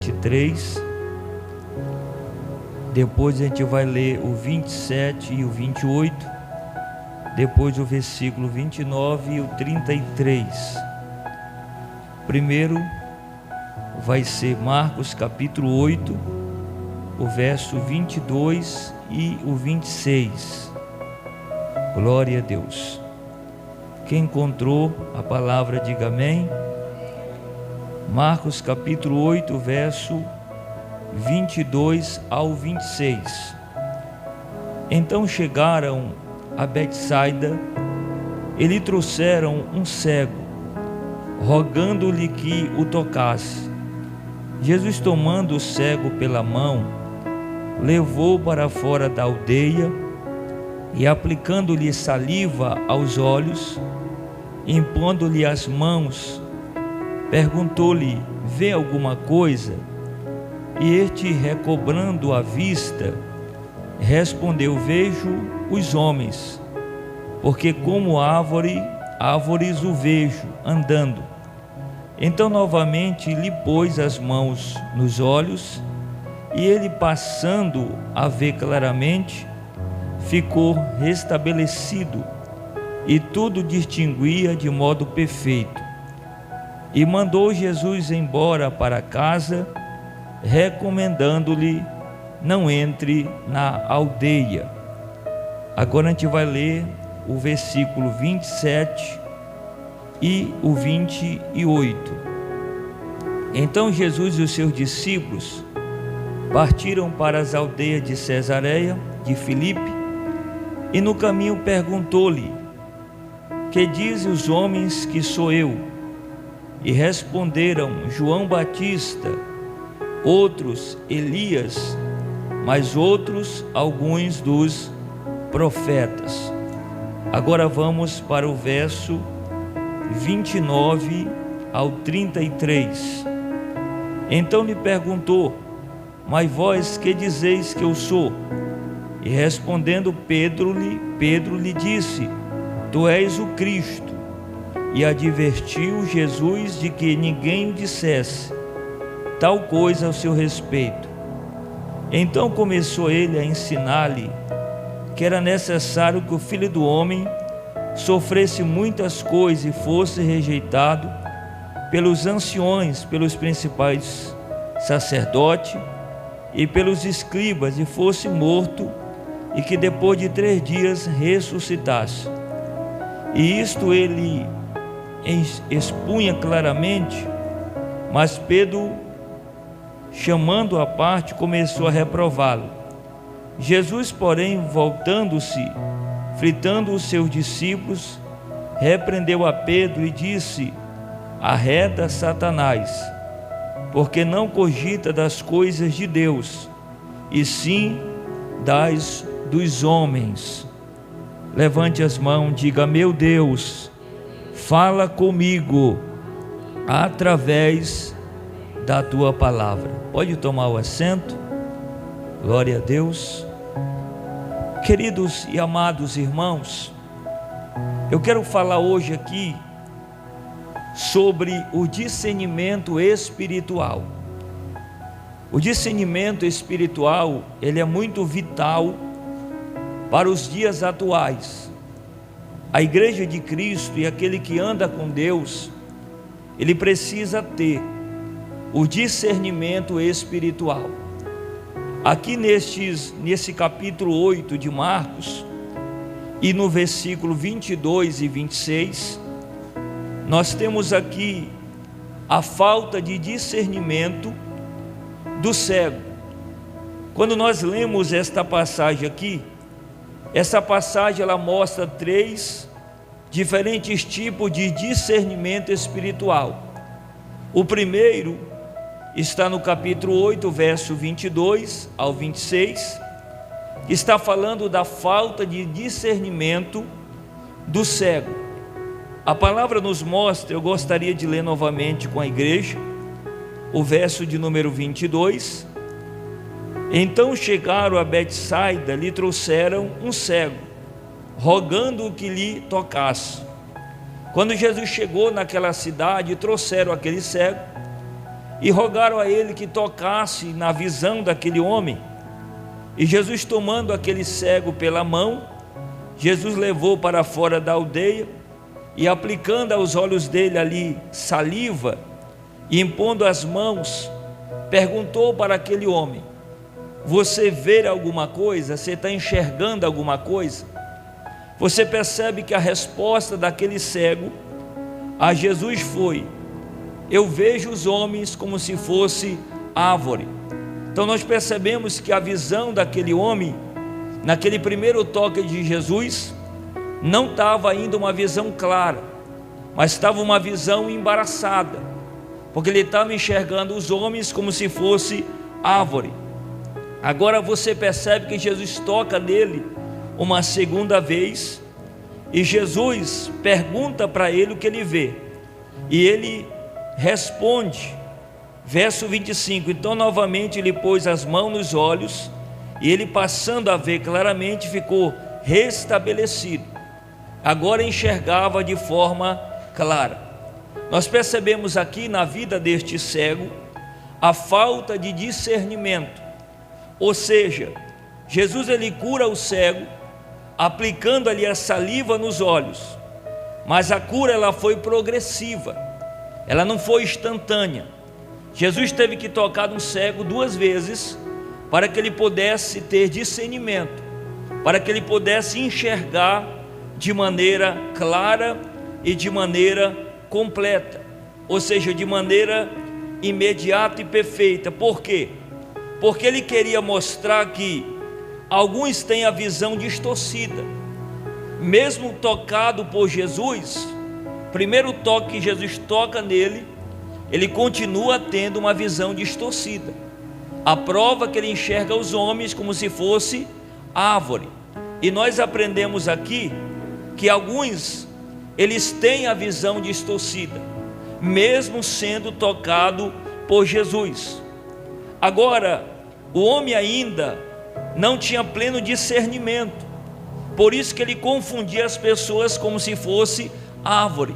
23. Depois a gente vai ler o 27 e o 28. Depois o versículo 29 e o 33. Primeiro vai ser Marcos capítulo 8, o verso 22 e o 26. Glória a Deus. Quem encontrou a palavra, diga amém. Marcos capítulo 8, verso 22 ao 26. Então chegaram a Betsaida e lhe trouxeram um cego, rogando-lhe que o tocasse. Jesus, tomando o cego pela mão, levou para fora da aldeia e, aplicando-lhe saliva aos olhos, impondo-lhe as mãos, perguntou-lhe: vê alguma coisa? E este, recobrando a vista, respondeu: vejo os homens, porque como árvores o vejo andando. Então novamente lhe pôs as mãos nos olhos, e ele, passando a ver claramente, ficou restabelecido, e tudo distinguia de modo perfeito. E mandou Jesus embora para casa, recomendando-lhe: não entre na aldeia. Agora a gente vai ler o versículo 27 e o 28. Então Jesus e os seus discípulos partiram para as aldeias de Cesareia de Filipe, e no caminho perguntou-lhe: que dizem os homens que sou eu? E responderam: João Batista, outros Elias, mas outros alguns dos profetas. Agora vamos para o verso 29 ao 33. Então lhe perguntou: mas vós que dizeis que eu sou? E respondendo Pedro lhe disse: tu és o Cristo. E advertiu Jesus de que ninguém dissesse tal coisa ao seu respeito. Então começou ele a ensinar-lhe que era necessário que o Filho do Homem sofresse muitas coisas e fosse rejeitado pelos anciões, pelos principais sacerdotes e pelos escribas, e fosse morto, e que depois de 3 dias ressuscitasse. E isto ele expunha claramente, mas Pedro, chamando-o à parte, começou a reprová-lo. Jesus, porém, voltando-se, fitando os seus discípulos, repreendeu a Pedro e disse: arreda, Satanás, porque não cogita das coisas de Deus, e sim das dos homens. Levante as mãos, diga: meu Deus, fala comigo através da tua palavra. Pode tomar o assento. Glória a Deus. Queridos e amados irmãos, eu quero falar hoje aqui sobre o discernimento espiritual. O discernimento espiritual, ele é muito vital para os dias atuais. A igreja de Cristo e aquele que anda com Deus, ele precisa ter o discernimento espiritual. Aqui nesse capítulo 8 de Marcos, e no versículo 22 e 26, nós temos aqui a falta de discernimento do cego. Quando nós lemos esta passagem aqui, essa passagem ela mostra 3 diferentes tipos de discernimento espiritual. O primeiro está no capítulo 8, verso 22 ao 26, que está falando da falta de discernimento do cego. A palavra nos mostra, eu gostaria de ler novamente com a igreja, o verso de número 22. Então chegaram a Betsaida, lhe trouxeram um cego, rogando que lhe tocasse. Quando Jesus chegou naquela cidade, trouxeram aquele cego, e rogaram a ele que tocasse na visão daquele homem. E Jesus, tomando aquele cego pela mão, Jesus levou para fora da aldeia e, aplicando aos olhos dele ali saliva e impondo as mãos, perguntou para aquele homem: você vê alguma coisa? Você está enxergando alguma coisa? Você percebe que a resposta daquele cego a Jesus foi: eu vejo os homens como se fosse árvore. Então nós percebemos que a visão daquele homem, naquele primeiro toque de Jesus, não estava ainda uma visão clara, mas estava uma visão embaraçada, porque ele estava enxergando os homens como se fosse árvore. Agora você percebe que Jesus toca nele uma segunda vez, e Jesus pergunta para ele o que ele vê, e ele responde, verso 25: então novamente ele pôs as mãos nos olhos, e ele, passando a ver claramente, ficou restabelecido. Agora enxergava de forma clara. Nós percebemos aqui na vida deste cego a falta de discernimento. Ou seja, Jesus ele cura o cego aplicando ali a saliva nos olhos, mas a cura ela foi progressiva, ela não foi instantânea. Jesus teve que tocar no cego 2 vezes para que ele pudesse ter discernimento, para que ele pudesse enxergar de maneira clara e de maneira completa, ou seja, de maneira imediata e perfeita. Por quê? Porque ele queria mostrar que alguns têm a visão distorcida. Mesmo tocado por Jesus, primeiro toque que Jesus toca nele, ele continua tendo uma visão distorcida. A prova que ele enxerga os homens como se fosse árvore. E nós aprendemos aqui que alguns, eles têm a visão distorcida, mesmo sendo tocado por Jesus. Agora, o homem ainda não tinha pleno discernimento, por isso que ele confundia as pessoas como se fosse árvore.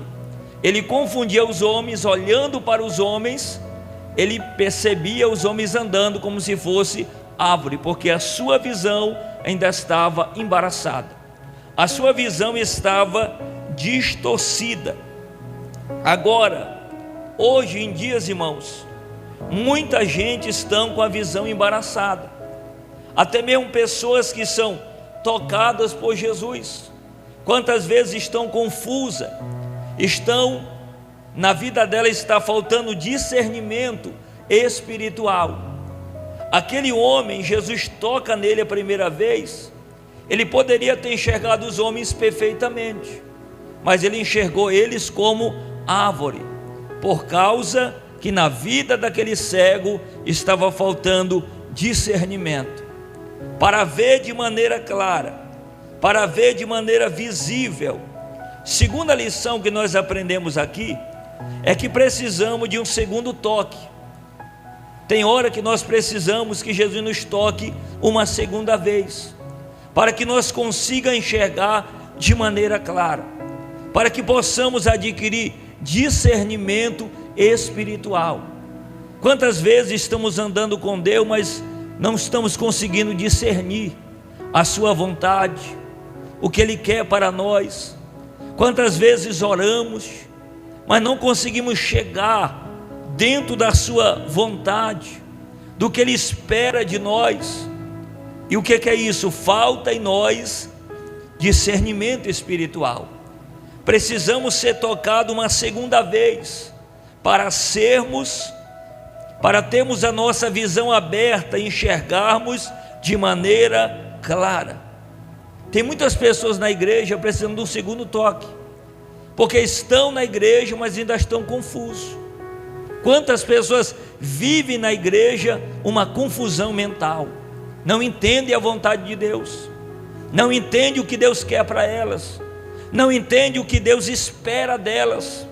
Ele confundia os homens, olhando para os homens, ele percebia os homens andando como se fosse árvore, porque a sua visão ainda estava embaraçada, a sua visão estava distorcida. Agora, hoje em dia, irmãos, muita gente está com a visão embaraçada, até mesmo pessoas que são tocadas por Jesus, quantas vezes estão confusas, na vida dela está faltando discernimento espiritual. Aquele homem, Jesus toca nele a primeira vez, ele poderia ter enxergado os homens perfeitamente, mas ele enxergou eles como árvore, por causa que na vida daquele cego estava faltando discernimento, para ver de maneira clara, para ver de maneira visível. Segunda lição que nós aprendemos aqui é que precisamos de um segundo toque. Tem hora que nós precisamos que Jesus nos toque uma segunda vez, para que nós consigamos enxergar de maneira clara, para que possamos adquirir discernimento espiritual. Quantas vezes estamos andando com Deus, mas não estamos conseguindo discernir a sua vontade, o que Ele quer para nós. Quantas vezes oramos, mas não conseguimos chegar dentro da sua vontade, do que Ele espera de nós. E o que é isso? Falta em nós discernimento espiritual. Precisamos ser tocados uma segunda vez, para termos a nossa visão aberta e enxergarmos de maneira clara. Tem muitas pessoas na igreja precisando de um segundo toque, porque estão na igreja, mas ainda estão confusos. Quantas pessoas vivem na igreja uma confusão mental, não entendem a vontade de Deus, não entendem o que Deus quer para elas, não entendem o que Deus espera delas,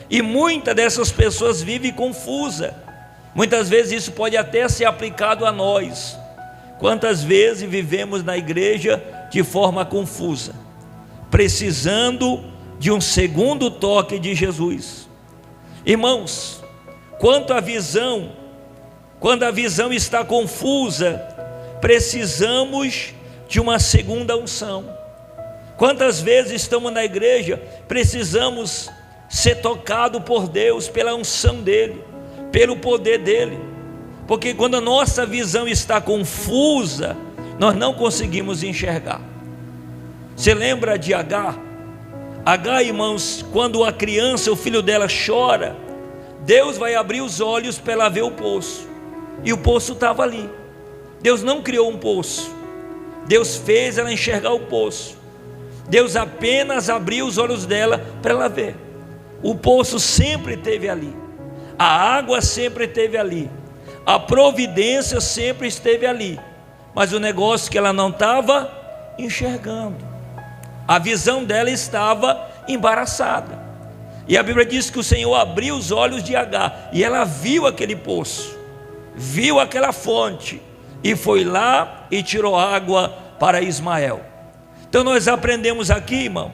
e muitas dessas pessoas vivem confusa. Muitas vezes isso pode até ser aplicado a nós. Quantas vezes vivemos na igreja de forma confusa, precisando de um segundo toque de Jesus. Irmãos, quando a visão está confusa, precisamos de uma segunda unção. Quantas vezes estamos na igreja, precisamos ser tocados por Deus, pela unção dEle, pelo poder dEle, porque quando a nossa visão está confusa, nós não conseguimos enxergar. Você lembra de Agar? Agar, irmãos, quando a criança, o filho dela chora, Deus vai abrir os olhos para ela ver o poço, e o poço estava ali. Deus não criou um poço, Deus fez ela enxergar o poço. Deus apenas abriu os olhos dela para ela ver. O poço sempre esteve ali, a água sempre esteve ali, a providência sempre esteve ali, mas o negócio que ela não estava enxergando, a visão dela estava embaraçada. E a Bíblia diz que o Senhor abriu os olhos de Agar, e ela viu aquele poço, viu aquela fonte, e foi lá e tirou água para Ismael. Então nós aprendemos aqui, irmão,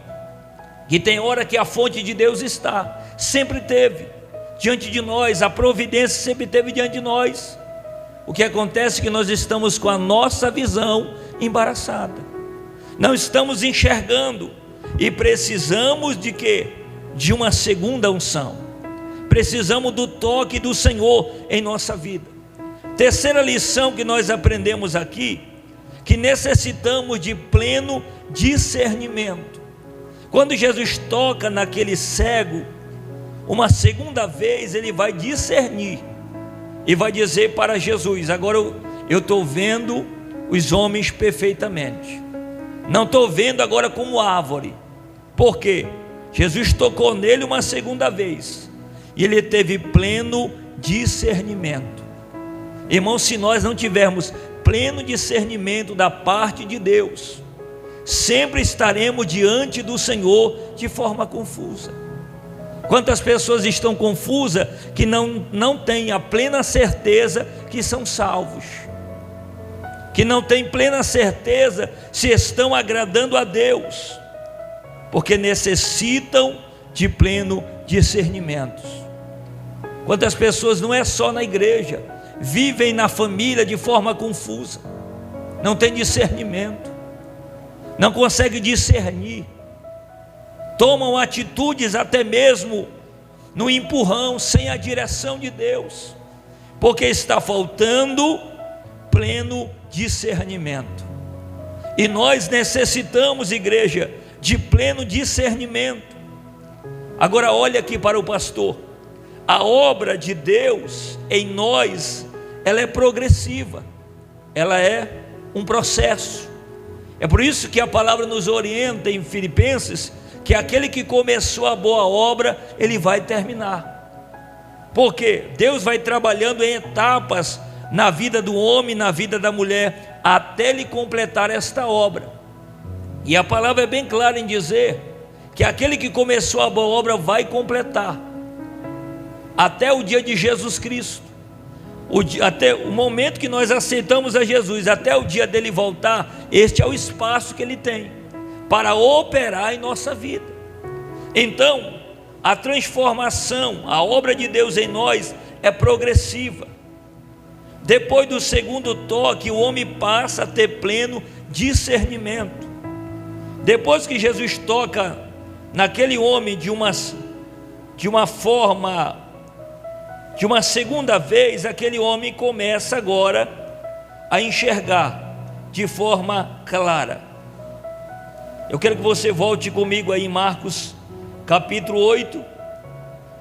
que tem hora que a fonte de Deus está, sempre teve diante de nós, a providência sempre teve diante de nós. O que acontece é que nós estamos com a nossa visão embaraçada, não estamos enxergando, e precisamos de quê? De uma segunda unção, precisamos do toque do Senhor em nossa vida. Terceira lição que nós aprendemos aqui, que necessitamos de pleno discernimento. Quando Jesus toca naquele cego, uma segunda vez ele vai discernir, e vai dizer para Jesus: agora eu estou vendo os homens perfeitamente, não estou vendo agora como árvore. Por quê? Jesus tocou nele uma segunda vez, e ele teve pleno discernimento. Irmãos, se nós não tivermos pleno discernimento da parte de Deus, sempre estaremos diante do Senhor de forma confusa. Quantas pessoas estão confusas que não têm a plena certeza que são salvos, que não têm plena certeza se estão agradando a Deus, porque necessitam de pleno discernimento. Quantas pessoas, não é só na igreja, vivem na família de forma confusa, não tem discernimento, não conseguem discernir, tomam atitudes até mesmo no empurrão, sem a direção de Deus, porque está faltando pleno discernimento. E nós necessitamos, igreja, de pleno discernimento. Agora olha aqui para o pastor. A obra de Deus em nós, ela é progressiva, ela é um processo. É por isso que a palavra nos orienta em Filipenses, que aquele que começou a boa obra, ele vai terminar. Porque Deus vai trabalhando em etapas na vida do homem, na vida da mulher, até ele completar esta obra. E a palavra é bem clara em dizer que aquele que começou a boa obra vai completar até o dia de Jesus Cristo, até o momento que nós aceitamos a Jesus, até o dia dele voltar. Este é o espaço que ele tem para operar em nossa vida. Então, a transformação, a obra de Deus em nós é progressiva. Depois do segundo toque, o homem passa a ter pleno discernimento. Depois que Jesus toca naquele homem de uma segunda vez, aquele homem começa agora a enxergar de forma clara. Eu quero que você volte comigo aí em Marcos capítulo 8,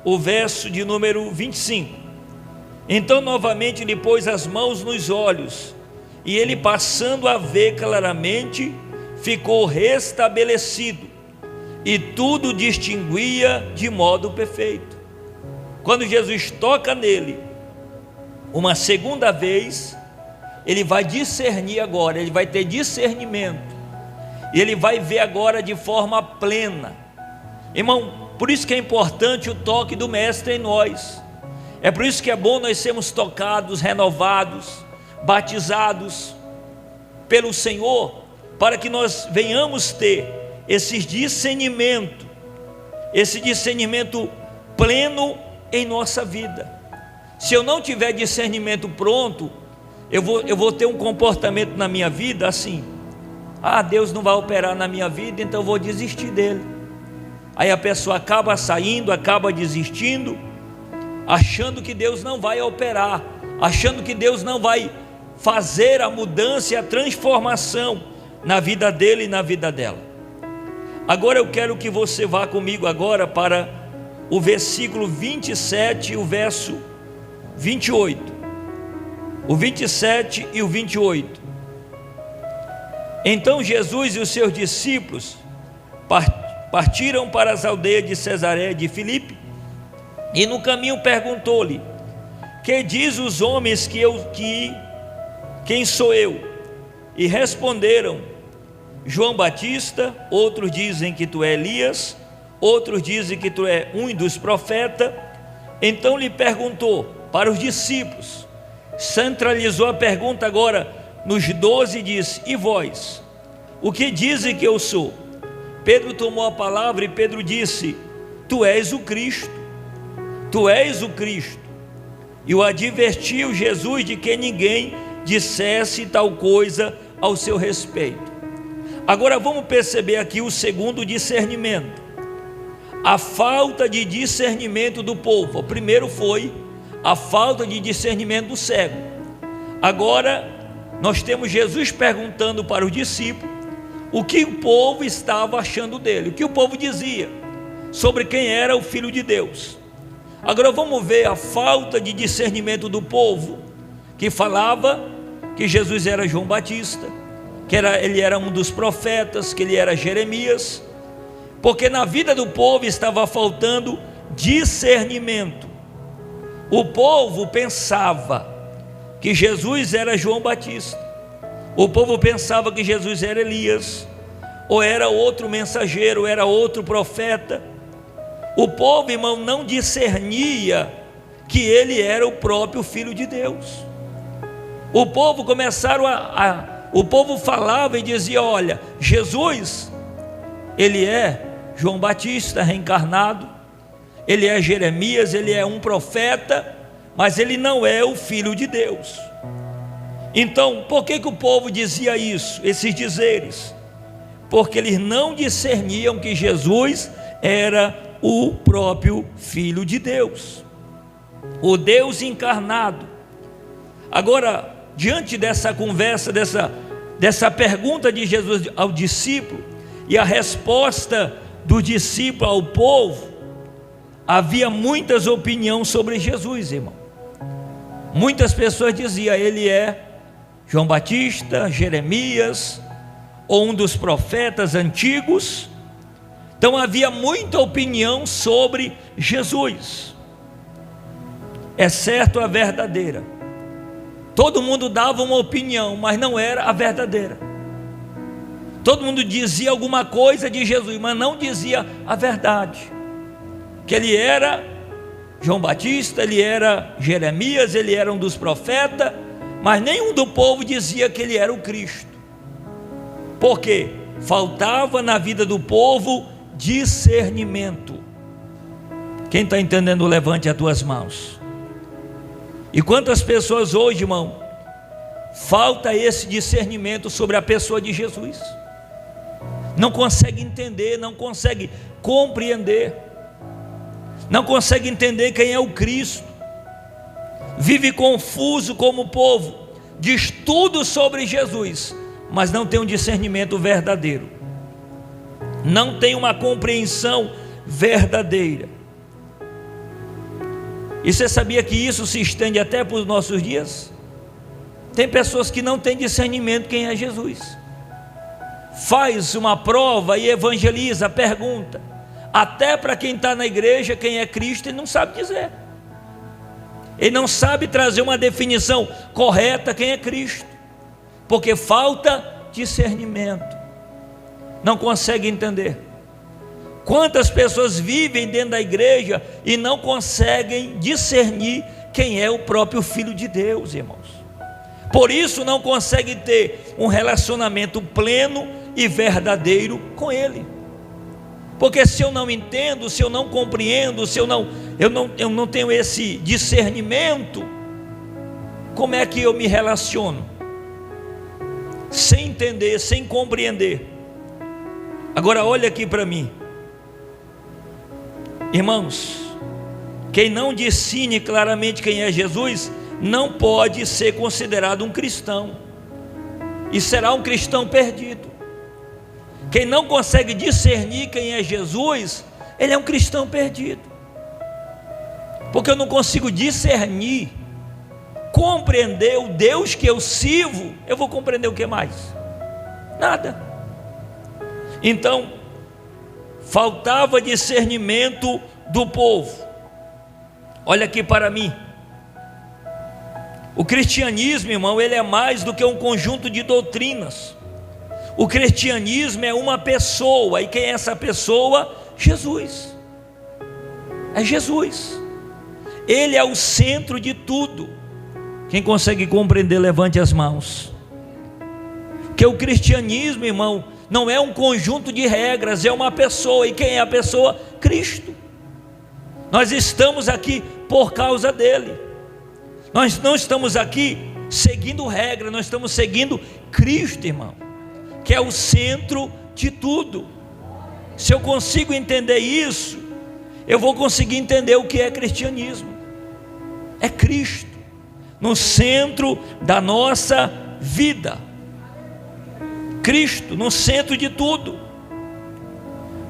o verso de número 25. Então novamente lhe pôs as mãos nos olhos, e ele, passando a ver claramente, ficou restabelecido, e tudo distinguia de modo perfeito. Quando Jesus toca nele uma segunda vez, ele vai discernir agora, ele vai ter discernimento, e ele vai ver agora de forma plena. Irmão, por isso que é importante o toque do Mestre em nós. É por isso que é bom nós sermos tocados, renovados, batizados pelo Senhor, para que nós venhamos ter esse discernimento pleno em nossa vida. Se eu não tiver discernimento pronto, eu vou ter um comportamento na minha vida assim: Deus não vai operar na minha vida, então eu vou desistir dele. Aí a pessoa acaba saindo, acaba desistindo, achando que Deus não vai operar, achando que Deus não vai fazer a mudança e a transformação na vida dele e na vida dela. Agora eu quero que você vá comigo agora para o versículo 27 e o verso 28. O 27 e o 28. Então Jesus e os seus discípulos partiram para as aldeias de Cesareia de Filipe, e no caminho perguntou-lhe: que diz os homens quem sou eu? E responderam: João Batista, outros dizem que tu é Elias, outros dizem que tu é um dos profetas. Então lhe perguntou para os discípulos, centralizou a pergunta agora nos 12 e disse: e vós, o que dizem que eu sou? Pedro tomou a palavra e Pedro disse: tu és o Cristo, tu és o Cristo. E o advertiu Jesus de que ninguém dissesse tal coisa ao seu respeito. Agora vamos perceber aqui o segundo discernimento, a falta de discernimento do povo. O primeiro foi a falta de discernimento do cego. Agora nós temos Jesus perguntando para os discípulos o que o povo estava achando dele, o que o povo dizia sobre quem era o Filho de Deus. Agora vamos ver a falta de discernimento do povo, que falava que Jesus era João Batista, que ele era um dos profetas, que ele era Jeremias, porque na vida do povo estava faltando discernimento. O povo pensava que Jesus era João Batista, o povo pensava que Jesus era Elias, ou era outro mensageiro, era outro profeta. O povo, irmão, não discernia que ele era o próprio Filho de Deus. O povo o povo falava e dizia: olha, Jesus, ele é João Batista reencarnado, ele é Jeremias, ele é um profeta, mas ele não é o Filho de Deus. Então, por que o povo dizia isso, esses dizeres? Porque eles não discerniam que Jesus era o próprio Filho de Deus, o Deus encarnado. Agora, diante dessa conversa, dessa pergunta de Jesus ao discípulo e a resposta do discípulo ao povo, havia muitas opiniões sobre Jesus, irmão. Muitas pessoas diziam: ele é João Batista, Jeremias, ou um dos profetas antigos. Então havia muita opinião sobre Jesus, exceto a verdadeira. Todo mundo dava uma opinião, mas não era a verdadeira. Todo mundo dizia alguma coisa de Jesus, mas não dizia a verdade, que ele era João Batista, ele era Jeremias, ele era um dos profetas, mas nenhum do povo dizia que ele era o Cristo. Por quê? Faltava na vida do povo discernimento. Quem está entendendo, levante as tuas mãos. E quantas pessoas hoje, irmão, falta esse discernimento sobre a pessoa de Jesus? Não consegue entender, não consegue compreender, não consegue entender quem é o Cristo. Vive confuso como o povo, diz tudo sobre Jesus, mas não tem um discernimento verdadeiro, não tem uma compreensão verdadeira. E você sabia que isso se estende até para os nossos dias? Tem pessoas que não têm discernimento quem é Jesus. Faz uma prova e evangeliza, pergunta, até para quem está na igreja quem é Cristo, ele não sabe dizer. Ele não sabe trazer uma definição correta quem é Cristo, porque falta discernimento, não consegue entender. Quantas pessoas vivem dentro da igreja e não conseguem discernir quem é o próprio Filho de Deus, irmãos. Por isso não conseguem ter um relacionamento pleno e verdadeiro com Ele. Porque se eu não entendo, se eu não compreendo, se eu não tenho esse discernimento, como é que eu me relaciono? Sem entender, sem compreender. Agora olha aqui para mim, irmãos, quem não discerne claramente quem é Jesus, não pode ser considerado um cristão, e será um cristão perdido. Quem não consegue discernir quem é Jesus, ele é um cristão perdido, porque eu não consigo discernir, compreender o Deus que eu sirvo. Eu vou compreender o que mais? Nada. Então, faltava discernimento do povo. Olha aqui para mim, o cristianismo, irmão, ele é mais do que um conjunto de doutrinas. O cristianismo é uma pessoa, e quem é essa pessoa? Jesus. É Jesus. Ele é o centro de tudo. Quem consegue compreender, levante as mãos. Que o cristianismo, irmão, não é um conjunto de regras, é uma pessoa. E quem é a pessoa? Cristo. Nós estamos aqui por causa dele. Nós não estamos aqui seguindo regra, nós estamos seguindo Cristo, irmão, que é o centro de tudo. Se eu consigo entender isso, eu vou conseguir entender o que é cristianismo. É Cristo no centro da nossa vida. Cristo no centro de tudo.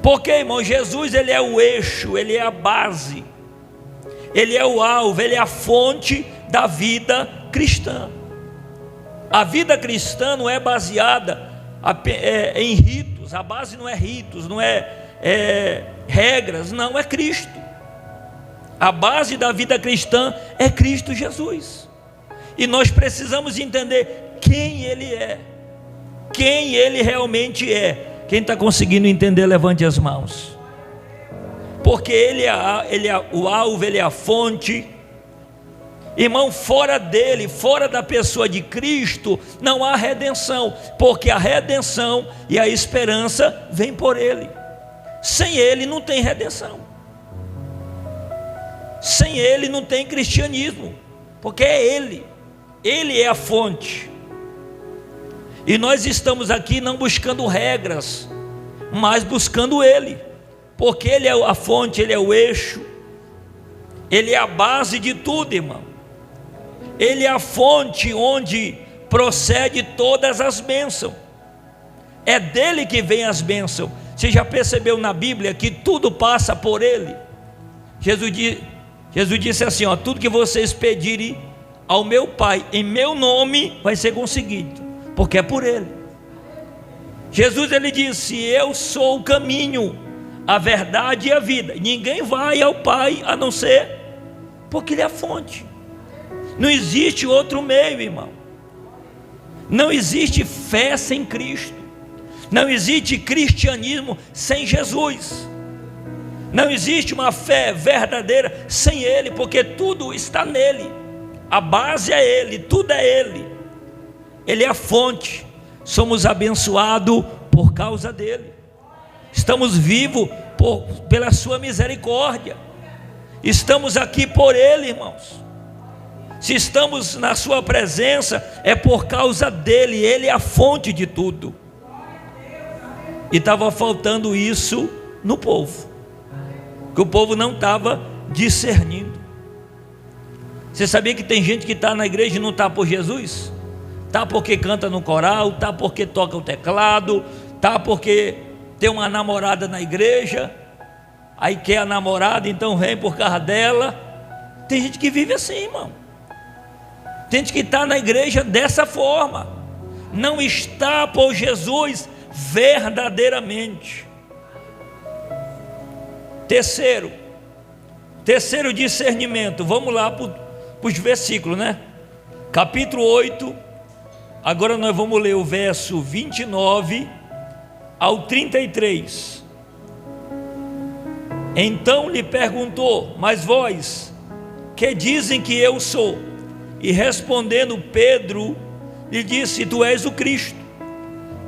Porque, irmão, Jesus, ele é o eixo, ele é a base, ele é o alvo, ele é a fonte da vida cristã. A vida cristã não é baseada em ritos. A base não é ritos, não é regras, não, é Cristo. A base da vida cristã é Cristo Jesus. E nós precisamos entender quem Ele é, quem Ele realmente é. Quem está conseguindo entender, levante as mãos. Porque Ele é o alvo, Ele é a fonte. Irmão, fora dele, fora da pessoa de Cristo, não há redenção, porque a redenção e a esperança vem por Ele. Sem Ele não tem redenção. Sem Ele não tem cristianismo, porque é Ele. Ele é a fonte. E nós estamos aqui não buscando regras, mas buscando Ele, porque Ele é a fonte, Ele é o eixo, Ele é a base de tudo, irmão. Ele é a fonte onde procede todas as bênçãos. É dele que vem as bênçãos. Você já percebeu na Bíblia que tudo passa por Ele? Jesus disse assim, ó: tudo que vocês pedirem ao meu Pai em meu nome vai ser conseguido, porque é por Ele. Jesus, ele disse: eu sou o caminho, a verdade e a vida. Ninguém vai ao Pai a não ser porque Ele é a fonte. Não existe outro meio, irmão. Não existe fé sem Cristo. Não existe cristianismo sem Jesus. Não existe uma fé verdadeira sem Ele, porque tudo está nele. A base é Ele, tudo é Ele. Ele é a fonte. Somos abençoados por causa dele. Estamos vivos pela sua misericórdia. Estamos aqui por Ele, irmãos. Se estamos na sua presença, é por causa dele. Ele é a fonte de tudo. E estava faltando isso no povo, que o povo não estava discernindo. Você sabia que tem gente que está na igreja e não está por Jesus? Está porque canta no coral, está porque toca o teclado, está porque tem uma namorada na igreja, aí quer a namorada, então vem por causa dela. Tem gente que vive assim, irmão. Tem gente que está na igreja dessa forma, não está por Jesus verdadeiramente. Terceiro discernimento. Vamos lá para os versículos, né? Capítulo 8. Agora nós vamos ler o verso 29 ao 33. Então lhe perguntou: mas vós, que dizem que eu sou? E respondendo Pedro, lhe disse: tu és o Cristo.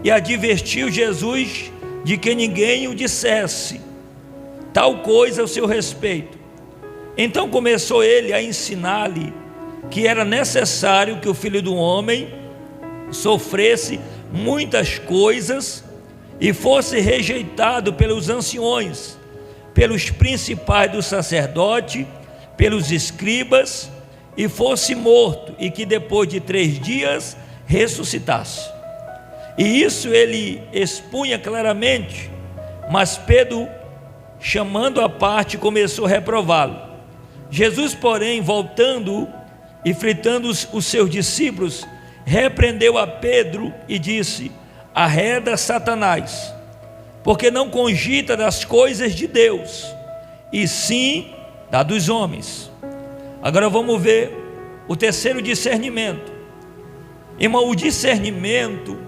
E advertiu Jesus de que ninguém o dissesse: tal coisa ao seu respeito. Então começou ele a ensinar-lhe que era necessário que o Filho do Homem sofresse muitas coisas e fosse rejeitado pelos anciões, pelos principais do sacerdote, pelos escribas, e fosse morto, e que depois de 3 dias ressuscitasse. E isso ele expunha claramente, mas Pedro, chamando à parte, começou a reprová-lo. Jesus, porém, voltando e fitando os seus discípulos, repreendeu a Pedro e disse: arreda, Satanás, porque não cogita das coisas de Deus, e sim da dos homens. Agora vamos ver o terceiro discernimento. Irmão, o discernimento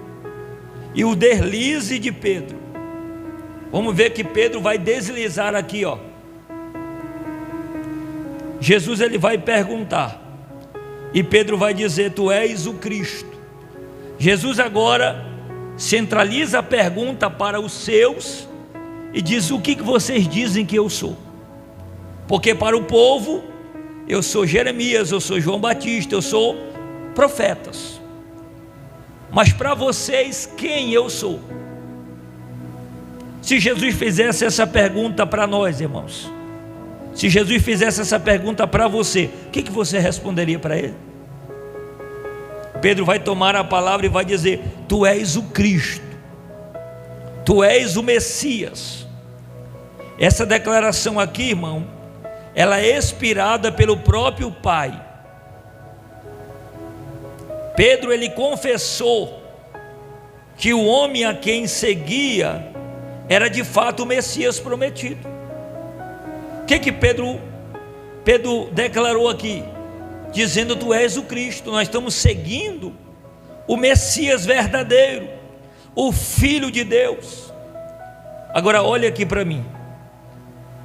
e o deslize de Pedro. Vamos ver que Pedro vai deslizar aqui, ó. Jesus ele vai perguntar, e Pedro vai dizer: tu és o Cristo. Jesus agora centraliza a pergunta para os seus e diz: o que vocês dizem que eu sou? Porque para o povo eu sou Jeremias, eu sou João Batista, eu sou profetas. Mas para vocês, quem eu sou? Se Jesus fizesse essa pergunta para nós, irmãos, se Jesus fizesse essa pergunta para você, o que você responderia para ele? Pedro vai tomar a palavra e vai dizer: tu és o Cristo, tu és o Messias. Essa declaração aqui, irmão, ela é inspirada pelo próprio Pai. Pedro ele confessou que o homem a quem seguia era de fato o Messias prometido. O que Pedro declarou aqui? Dizendo: tu és o Cristo. Nós estamos seguindo o Messias verdadeiro, o Filho de Deus. Agora olha aqui para mim.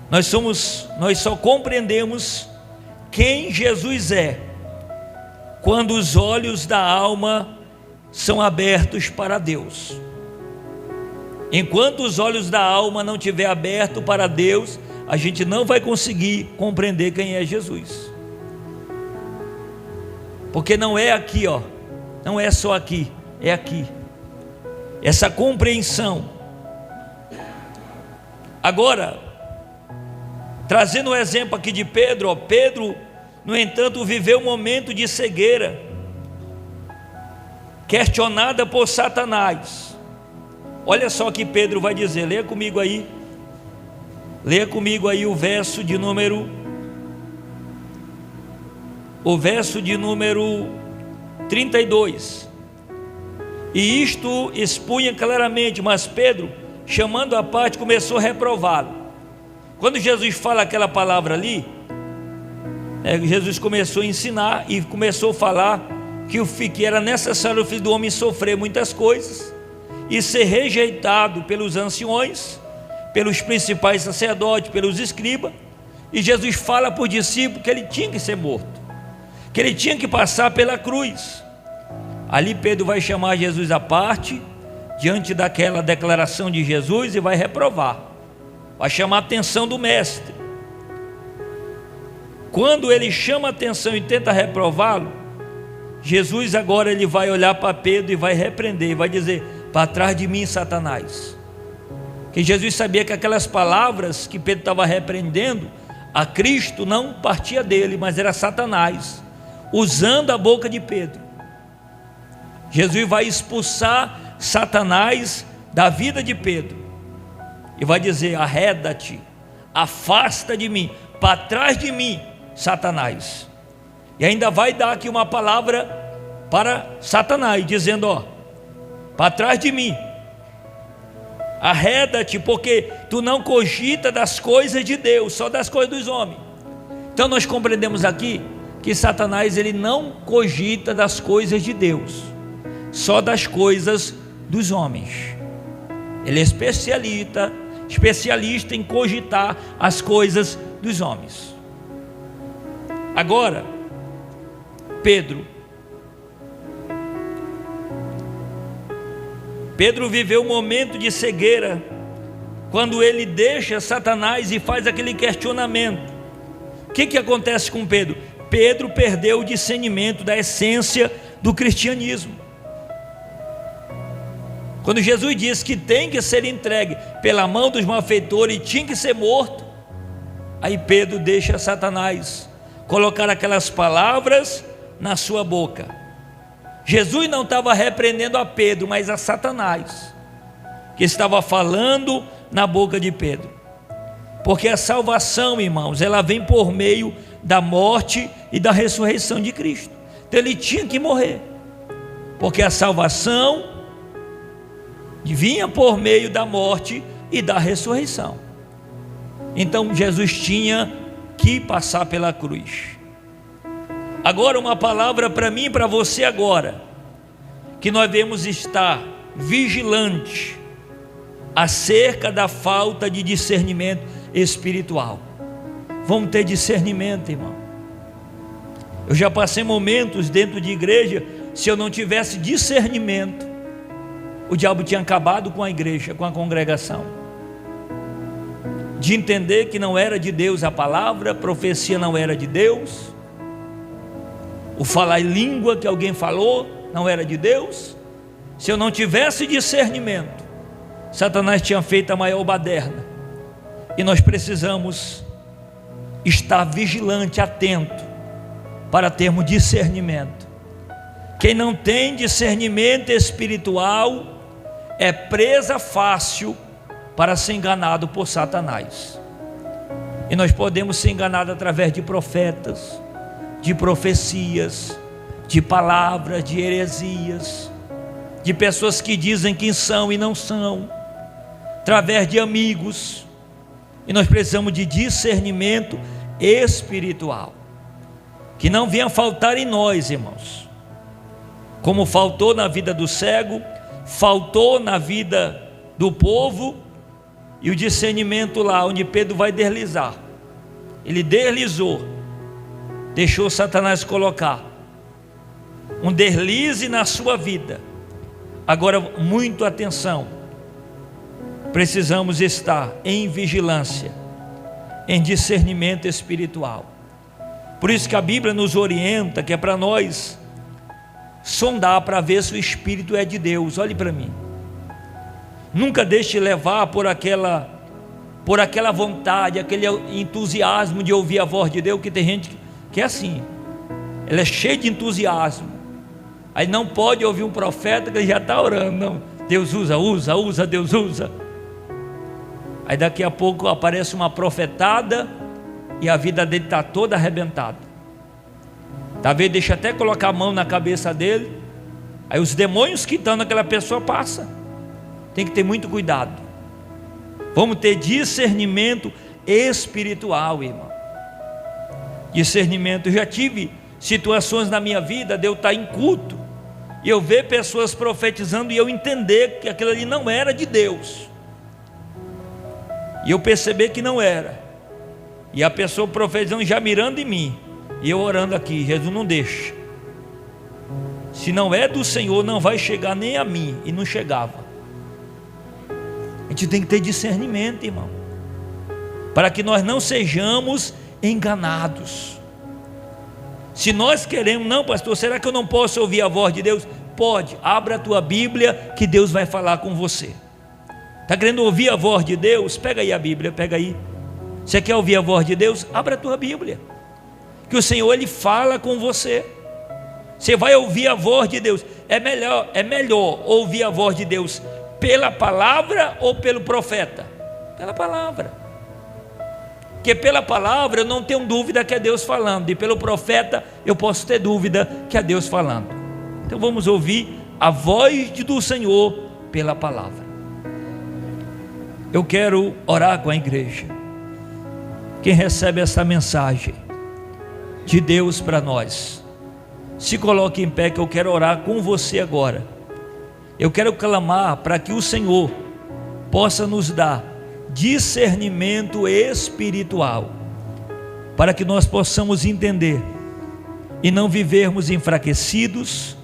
Nós só compreendemos quem Jesus é quando os olhos da alma são abertos para Deus. Enquanto os olhos da alma não estiver abertos para Deus, a gente não vai conseguir compreender quem é Jesus. Porque não é aqui, ó, não é só aqui, é aqui. Essa compreensão. Agora, trazendo o exemplo aqui de Pedro, ó, Pedro, no entanto, viveu um momento de cegueira, questionada por Satanás. Olha só o que Pedro vai dizer, leia comigo aí o verso de número 32. E isto expunha claramente, mas Pedro, chamando à parte, começou a reprová-lo. Quando Jesus fala aquela palavra ali, Jesus começou a ensinar e começou a falar que era necessário o Filho do Homem sofrer muitas coisas e ser rejeitado pelos anciões, pelos principais sacerdotes, pelos escribas. E Jesus fala para os discípulos que ele tinha que ser morto, que ele tinha que passar pela cruz. Ali Pedro vai chamar Jesus à parte, diante daquela declaração de Jesus, e vai reprovar, vai chamar a atenção do mestre. Quando ele chama a atenção e tenta reprová-lo, Jesus agora ele vai olhar para Pedro e vai repreender, vai dizer: para trás de mim, Satanás. Que Jesus sabia que aquelas palavras que Pedro estava repreendendo a Cristo não partia dele, mas era Satanás usando a boca de Pedro. Jesus vai expulsar Satanás da vida de Pedro e vai dizer: arreda-te, afasta de mim, para trás de mim, Satanás. E ainda vai dar aqui uma palavra para Satanás, dizendo: ó, para trás de mim, arreda-te, porque tu não cogita das coisas de Deus, só das coisas dos homens. Então nós compreendemos aqui que Satanás ele não cogita das coisas de Deus, só das coisas dos homens. Ele é especialista em cogitar as coisas dos homens. Agora, Pedro viveu um momento de cegueira, quando ele deixa Satanás e faz aquele questionamento, o que acontece com Pedro? Pedro perdeu o discernimento da essência do cristianismo. Quando Jesus disse que tem que ser entregue pela mão dos malfeitores e tinha que ser morto, aí Pedro deixa Satanás colocar aquelas palavras na sua boca. Jesus não estava repreendendo a Pedro, mas a Satanás, que estava falando na boca de Pedro. Porque a salvação, irmãos, ela vem por meio da morte e da ressurreição de Cristo. Então ele tinha que morrer, porque a salvação vinha por meio da morte e da ressurreição. Então Jesus tinha que passar pela cruz. Agora uma palavra para mim e para você agora, que nós devemos estar vigilantes acerca da falta de discernimento espiritual. Vamos ter discernimento, irmão. Eu já passei momentos dentro de igreja, se eu não tivesse discernimento, o diabo tinha acabado com a igreja, com a congregação, de entender que não era de Deus a palavra, a profecia não era de Deus, o falar em língua que alguém falou não era de Deus. Se eu não tivesse discernimento, Satanás tinha feito a maior baderna. E nós precisamos estar vigilante, atento, para termos discernimento. Quem não tem discernimento espiritual é presa fácil para ser enganado por Satanás. E nós podemos ser enganados através de profetas, de profecias, de palavras, de heresias, de pessoas que dizem quem são e não são, através de amigos. E nós precisamos de discernimento espiritual, que não venha faltar em nós, irmãos, como faltou na vida do cego, faltou na vida do povo. E o discernimento lá onde Pedro vai deslizar, ele deslizou, deixou Satanás colocar um deslize na sua vida. Agora, muito atenção, precisamos estar em vigilância, em discernimento espiritual. Por isso que a Bíblia nos orienta, que é para nós sondar para ver se o Espírito é de Deus. Olhe para mim, nunca deixe levar por aquela vontade, aquele entusiasmo de ouvir a voz de Deus, que tem gente que é assim, ela é cheia de entusiasmo, aí não pode ouvir um profeta que ele já está orando, não, Deus usa, Deus usa. Aí daqui a pouco aparece uma profetada e a vida dele está toda arrebentada. Talvez deixe até colocar a mão na cabeça dele, aí os demônios que estão naquela pessoa passam. Tem que ter muito cuidado. Vamos ter discernimento espiritual, irmão. Discernimento. Eu já tive situações na minha vida de eu estar em culto e eu ver pessoas profetizando e eu entender que aquilo ali não era de Deus, e eu perceber que não era, e a pessoa profetizando já mirando em mim, e eu orando aqui: Jesus, não deixa, se não é do Senhor não vai chegar nem a mim. E não chegava. A gente tem que ter discernimento, irmão, para que nós não sejamos enganados. Se nós queremos, não, pastor, será que eu não posso ouvir a voz de Deus? Pode, abra a tua Bíblia que Deus vai falar com você. Está querendo ouvir a voz de Deus? Pega aí a Bíblia, pega aí. Você quer ouvir a voz de Deus? Abra a tua Bíblia, que o Senhor Ele fala com você. Você vai ouvir a voz de Deus. É melhor ouvir a voz de Deus pela palavra ou pelo profeta? Pela palavra. Porque pela palavra eu não tenho dúvida que é Deus falando, e pelo profeta eu posso ter dúvida que é Deus falando. Então vamos ouvir a voz do Senhor pela palavra. Eu quero orar com a igreja. Quem recebe essa mensagem de Deus para nós, se coloque em pé, que eu quero orar com você agora. Eu quero clamar para que o Senhor possa nos dar discernimento espiritual, para que nós possamos entender e não vivermos enfraquecidos,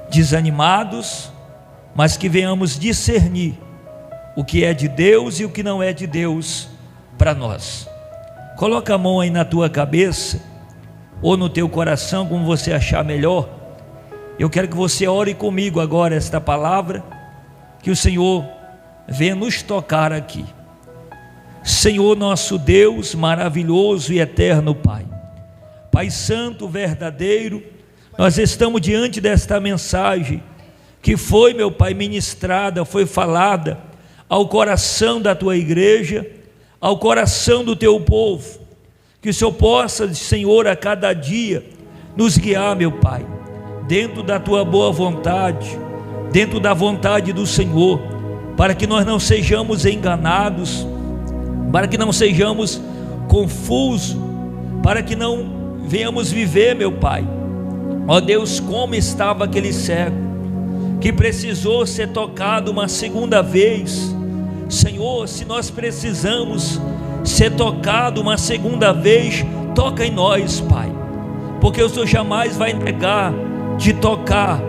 desanimados, mas que venhamos discernir o que é de Deus e o que não é de Deus para nós. Coloca a mão aí na tua cabeça ou no teu coração, como você achar melhor. Eu quero que você ore comigo agora esta palavra, que o Senhor venha nos tocar aqui. Senhor nosso Deus, maravilhoso e eterno Pai, Pai santo, verdadeiro, nós estamos diante desta mensagem que foi, meu Pai, ministrada, foi falada ao coração da tua igreja, ao coração do teu povo. Que o Senhor possa, Senhor, a cada dia nos guiar, meu Pai, dentro da tua boa vontade, dentro da vontade do Senhor, para que nós não sejamos enganados, para que não sejamos confusos, para que não venhamos viver, meu Pai, ó Deus, como estava aquele cego, que precisou ser tocado uma segunda vez. Senhor, se nós precisamos ser tocado uma segunda vez, toca em nós, Pai, porque o Senhor jamais vai negar de tocar,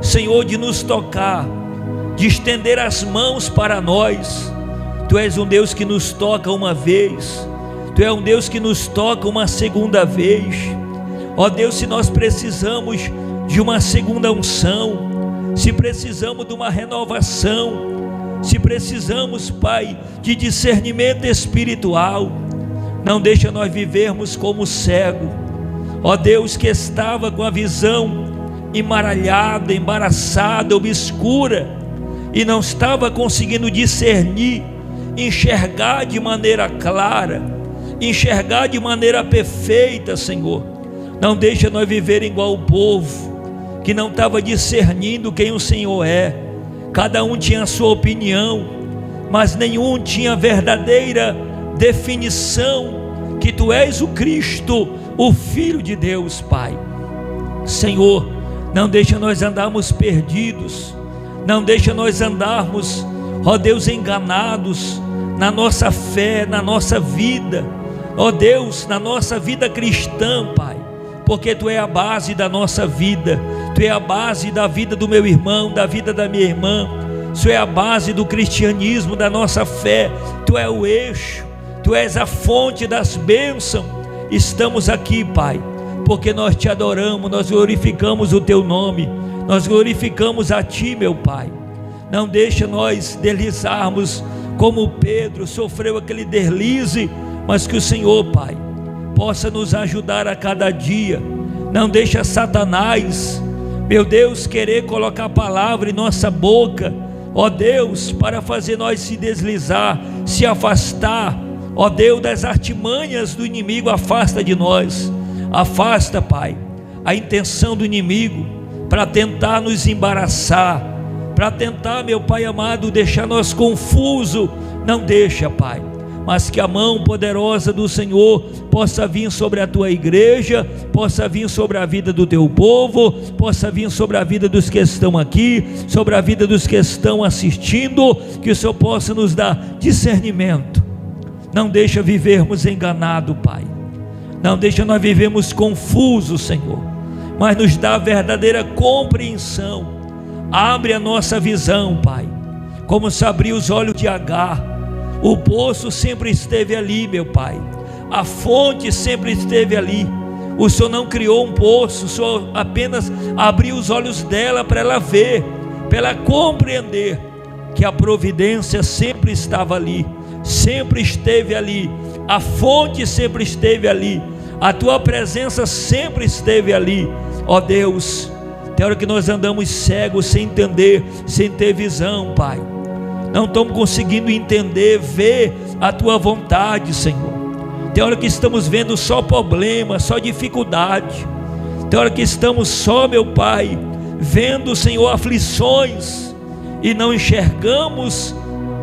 Senhor, de nos tocar, de estender as mãos para nós. Tu és um Deus que nos toca uma vez, Tu és um Deus que nos toca uma segunda vez. Ó Deus, se nós precisamos de uma segunda unção, se precisamos de uma renovação, se precisamos, Pai, de discernimento espiritual, não deixa nós vivermos como cego, ó Deus, que estava com a visão embaralhada, embaraçada, obscura, e não estava conseguindo discernir, enxergar de maneira clara, enxergar de maneira perfeita. Senhor, não deixa nós viver igual o povo, que não estava discernindo quem o Senhor é. Cada um tinha a sua opinião, mas nenhum tinha a verdadeira definição que Tu és o Cristo, o Filho de Deus, Pai. Senhor, não deixa nós andarmos perdidos, não deixa nós andarmos, ó Deus, enganados na nossa fé, na nossa vida, ó Deus, na nossa vida cristã, Pai, porque Tu é a base da nossa vida, Tu é a base da vida do meu irmão, da vida da minha irmã, Tu é a base do cristianismo, da nossa fé, Tu é o eixo, Tu és a fonte das bênçãos. Estamos aqui, Pai, porque nós Te adoramos, nós glorificamos o Teu nome, nós glorificamos a Ti, meu Pai. Não deixa nós deslizarmos como Pedro sofreu aquele deslize, mas que o Senhor, Pai, possa nos ajudar a cada dia. Não deixa Satanás, meu Deus, querer colocar a palavra em nossa boca, ó Deus, para fazer nós se deslizar, se afastar, ó Deus, das artimanhas do inimigo. Afasta de nós, afasta, Pai, a intenção do inimigo para tentar nos embaraçar, para tentar, meu Pai amado, deixar nós confusos. Não deixa, Pai, mas que a mão poderosa do Senhor possa vir sobre a Tua igreja, possa vir sobre a vida do Teu povo, possa vir sobre a vida dos que estão aqui, sobre a vida dos que estão assistindo, que o Senhor possa nos dar discernimento. Não deixa vivermos enganados, Pai, não deixa nós vivermos confusos, Senhor, mas nos dá a verdadeira compreensão. Abre a nossa visão, Pai, como se abriu os olhos de Agar. O poço sempre esteve ali, meu Pai, a fonte sempre esteve ali. O Senhor não criou um poço, o Senhor apenas abriu os olhos dela para ela ver, para ela compreender que a providência sempre estava ali, sempre esteve ali, a fonte sempre esteve ali, a Tua presença sempre esteve ali. Ó Deus, tem hora que nós andamos cegos, sem entender, sem ter visão, Pai, não estamos conseguindo entender, ver a Tua vontade, Senhor. Tem hora que estamos vendo só problema, só dificuldade. Tem hora que estamos só, meu Pai, vendo, Senhor, aflições, e não enxergamos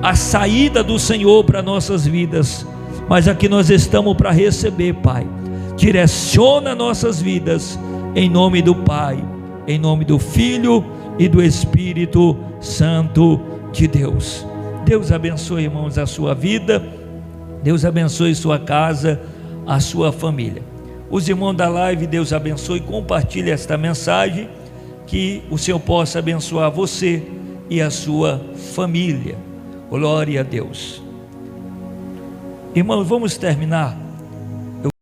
a saída do Senhor para nossas vidas. Mas aqui nós estamos para receber, Pai. Direciona nossas vidas, em nome do Pai, em nome do Filho e do Espírito Santo de Deus. Deus abençoe, irmãos, a sua vida, Deus abençoe sua casa, a sua família. Os irmãos da live, Deus abençoe, compartilhe esta mensagem, que o Senhor possa abençoar você e a sua família. Glória a Deus. Irmãos, vamos terminar